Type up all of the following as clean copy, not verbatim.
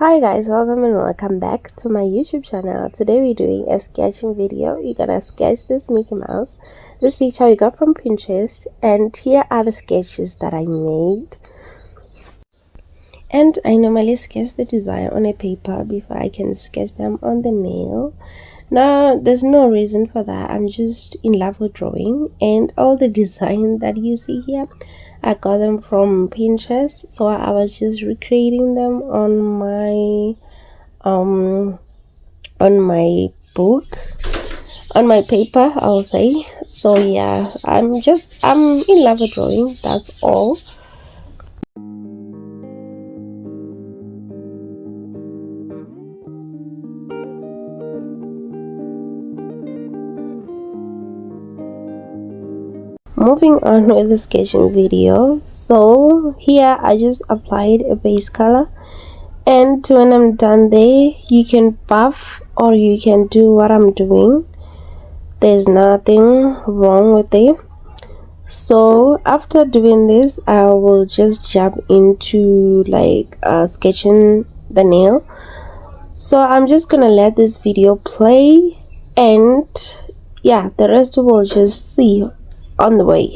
Hi guys, welcome and welcome back to my YouTube channel. Today we're doing a sketching video. You're gonna sketch this Mickey Mouse. This picture we got from Pinterest, and here are the sketches that I made. And I normally sketch the design on a paper before I can sketch them on the nail. Now there's no reason for that. I'm just in love with drawing, and all the design that you see here, I got them from Pinterest, so I was just recreating them um on my book, on my paper, I'll say. So yeah, I'm in love with drawing, that's all. Moving on with the sketching video, so here I just applied a base color, and when I'm done there, you can buff or you can do what I'm doing. There's nothing wrong with it. So after doing this, I will just jump into sketching the nail. So I'm just gonna let this video play, and yeah, the rest we'll just see on the way.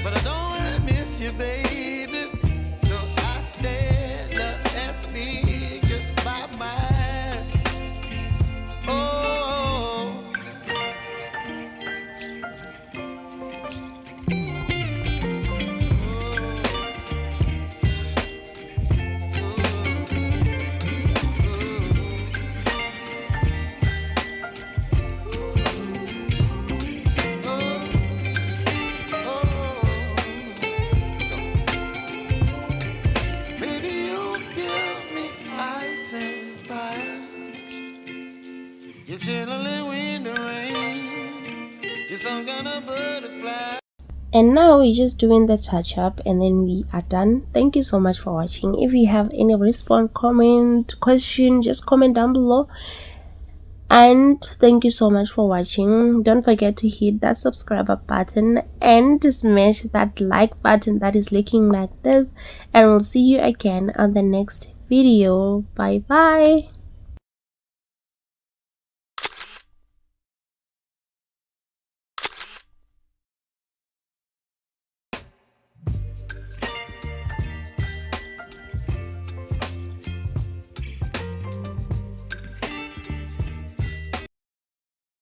but I don't wanna miss you, baby. So I stand up and speak just my mind. Oh, baby, you give me ice and fire. You're chilling when the rain. You're some kind of butterfly. And now we're just doing the touch up and then we are done. Thank you so much for watching. If you have any response, comment, question, just comment down below. And thank you so much for watching. Don't forget to hit that subscribe button and smash that like button that is looking like this. And we'll see you again on the next video. Bye bye.